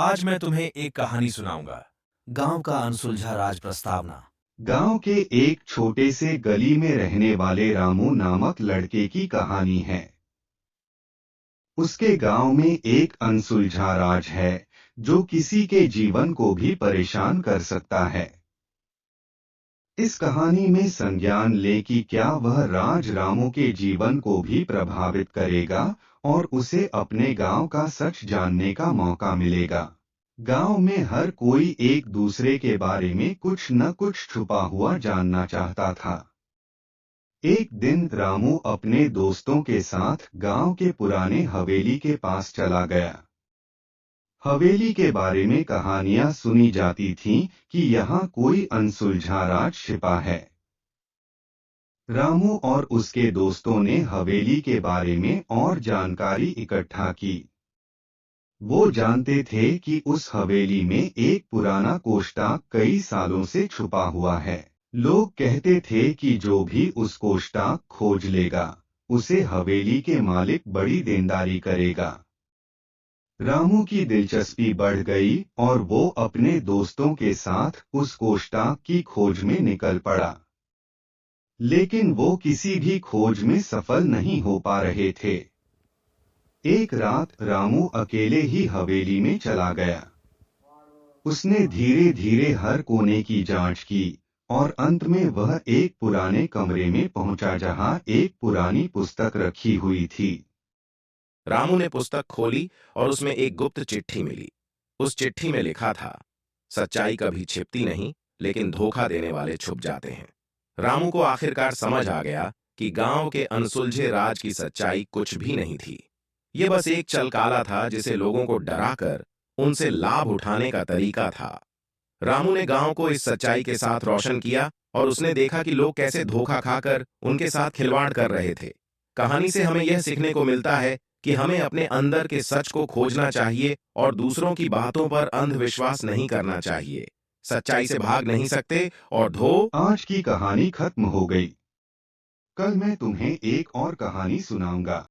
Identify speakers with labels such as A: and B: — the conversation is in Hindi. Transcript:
A: आज मैं तुम्हें एक कहानी सुनाऊंगा। गांव का अनसुलझा राज प्रस्तावना।
B: गांव के एक छोटे से गली में रहने वाले रामू नामक लड़के की कहानी है। उसके गांव में एक अनसुलझा राज है जो किसी के जीवन को भी परेशान कर सकता है। इस कहानी में संज्ञान ले कि क्या वह राज रामू के जीवन को भी प्रभावित करेगा और उसे अपने गांव का सच जानने का मौका मिलेगा। गांव में हर कोई एक दूसरे के बारे में कुछ न कुछ छुपा हुआ जानना चाहता था। एक दिन रामू अपने दोस्तों के साथ गांव के पुराने हवेली के पास चला गया। हवेली के बारे में कहानियां सुनी जाती थीं कि यहाँ कोई अनसुलझा राज छिपा है। रामू और उसके दोस्तों ने हवेली के बारे में और जानकारी इकट्ठा की। वो जानते थे कि उस हवेली में एक पुराना कोष्ठक कई सालों से छुपा हुआ है। लोग कहते थे कि जो भी उस कोष्ठक खोज लेगा, उसे हवेली के मालिक बड़ी देनदारी करेगा। रामू की दिलचस्पी बढ़ गई और वो अपने दोस्तों के साथ उस कोष्ठक की खोज में निकल पड़ा। लेकिन वो किसी भी खोज में सफल नहीं हो पा रहे थे। एक रात रामू अकेले ही हवेली में चला गया। उसने धीरे धीरे हर कोने की जांच की और अंत में वह एक पुराने कमरे में पहुंचा जहां एक पुरानी पुस्तक रखी हुई थी।
C: रामू ने पुस्तक खोली और उसमें एक गुप्त चिट्ठी मिली। उस चिट्ठी में लिखा था, सच्चाई कभी छिपती नहीं, लेकिन धोखा देने वाले छुप जाते हैं। रामू को आखिरकार समझ आ गया कि गांव के अनसुलझे राज की सच्चाई कुछ भी नहीं थी। ये बस एक चलकाला था जिसे लोगों को डराकर उनसे लाभ उठाने का तरीका था। रामू ने गांव को इस सच्चाई के साथ रोशन किया और उसने देखा कि लोग कैसे धोखा खाकर उनके साथ खिलवाड़ कर रहे थे। कहानी से हमें यह सीखने को मिलता है कि हमें अपने अंदर के सच को खोजना चाहिए और दूसरों की बातों पर अंधविश्वास नहीं करना चाहिए। सच्चाई से भाग नहीं सकते और
B: आज की कहानी खत्म हो गई। कल मैं तुम्हें एक और कहानी सुनाऊंगा।